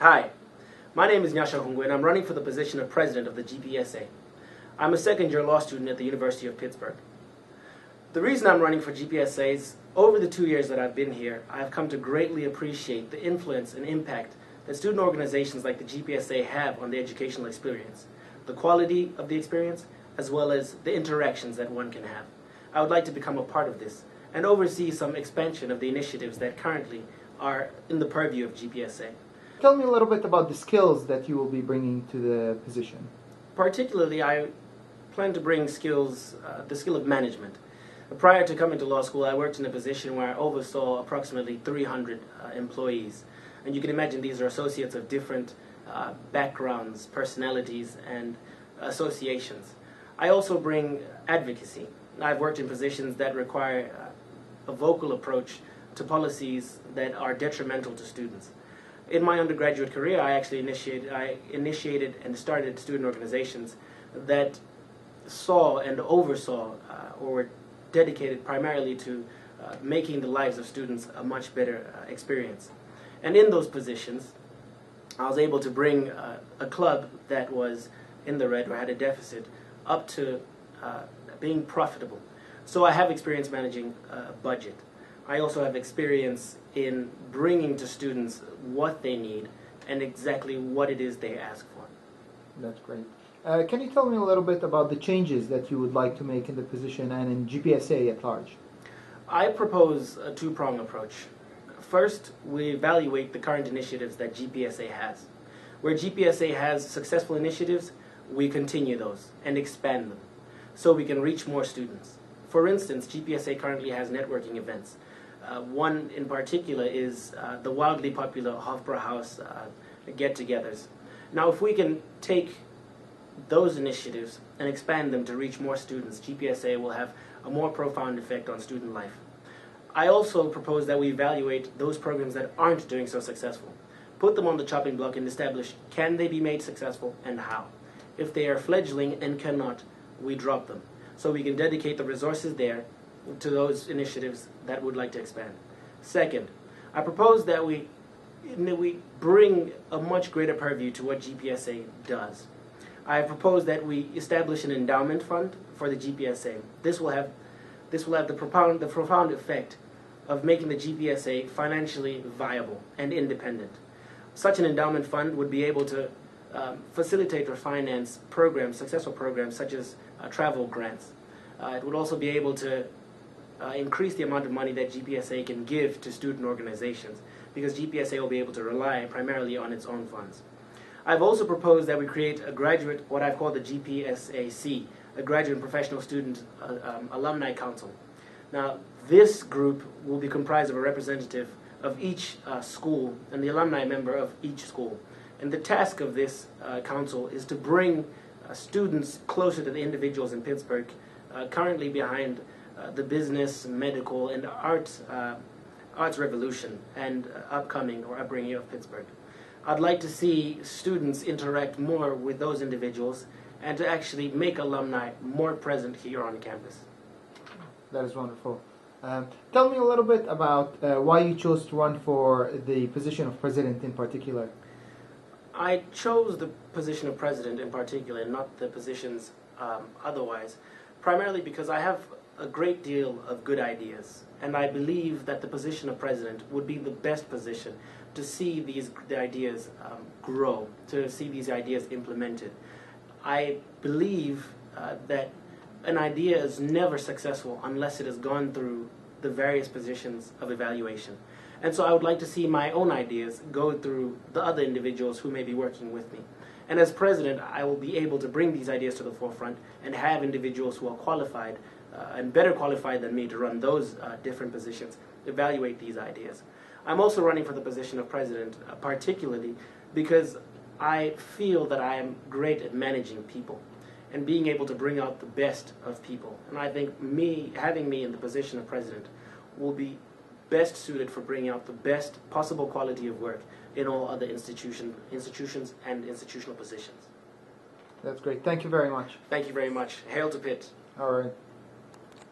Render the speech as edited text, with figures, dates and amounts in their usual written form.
Hi, my name is Nyasha and I'm running for the position of president of the GPSA. I'm a second-year law student at the University of Pittsburgh. The reason I'm running for GPSA is, over the 2 years that I've been here, I've come to greatly appreciate the influence and impact that student organizations like the GPSA have on the educational experience, the quality of the experience, as well as the interactions that one can have. I would like to become a part of this and oversee some expansion of the initiatives that currently are in the purview of GPSA. Tell me a little bit about the skills that you will be bringing to the position. Particularly, I plan to bring skills, the skill of management. Prior to coming to law school, I worked in a position where I oversaw approximately 300 employees. And you can imagine these are associates of different backgrounds, personalities, and associations. I also bring advocacy. I've worked in positions that require a vocal approach to policies that are detrimental to students. In my undergraduate career, I actually initiated and started student organizations that saw and oversaw or were dedicated primarily to making the lives of students a much better experience. And in those positions, I was able to bring a club that was in the red or had a deficit up to being profitable. So I have experience managing a budget. I also have experience in bringing to students what they need and exactly what it is they ask for. That's great. Can you tell me a little bit about the changes that you would like to make in the position and in GPSA at large? I propose a two-pronged approach. First, we evaluate the current initiatives that GPSA has. Where GPSA has successful initiatives, we continue those and expand them so we can reach more students. For instance, GPSA currently has networking events. One in particular is the wildly popular Hofbrauhaus get-togethers. Now, if we can take those initiatives and expand them to reach more students, GPSA will have a more profound effect on student life. I also propose that we evaluate those programs that aren't doing so successful, put them on the chopping block and establish, can they be made successful and how? If they are fledgling and cannot, we drop them, so we can dedicate the resources there to those initiatives that would like to expand. Second, I propose that we bring a much greater purview to what GPSA does. I propose that we establish an endowment fund for the GPSA. This will have the profound effect of making the GPSA financially viable and independent. Such an endowment fund would be able to facilitate or finance programs, successful programs such as travel grants. It would also be able to increase the amount of money that GPSA can give to student organizations, because GPSA will be able to rely primarily on its own funds. I've also proposed that we create a graduate, what I've called the GPSAC, a Graduate and Professional Student Alumni Council. Now, this group will be comprised of a representative of each school and the alumni member of each school. And the task of this council is to bring students closer to the individuals in Pittsburgh, currently behind the business, medical, and arts revolution and upbringing of Pittsburgh. I'd like to see students interact more with those individuals and to actually make alumni more present here on campus. That is wonderful. Tell me a little bit about why you chose to run for the position of president in particular. I chose the position of president in particular, not the positions otherwise, primarily because I have a great deal of good ideas, and I believe that the position of president would be the best position to see the ideas grow, to see these ideas implemented. I believe that an idea is never successful unless it has gone through the various positions of evaluation. And so I would like to see my own ideas go through the other individuals who may be working with me. And as president, I will be able to bring these ideas to the forefront and have individuals who are qualified and better qualified than me to run those different positions, evaluate these ideas. I'm also running for the position of president, particularly because I feel that I am great at managing people and being able to bring out the best of people. And I think having me in the position of president will be best suited for bringing out the best possible quality of work in all other institutions and institutional positions. That's great. Thank you very much. Thank you very much. Hail to Pitt. All right.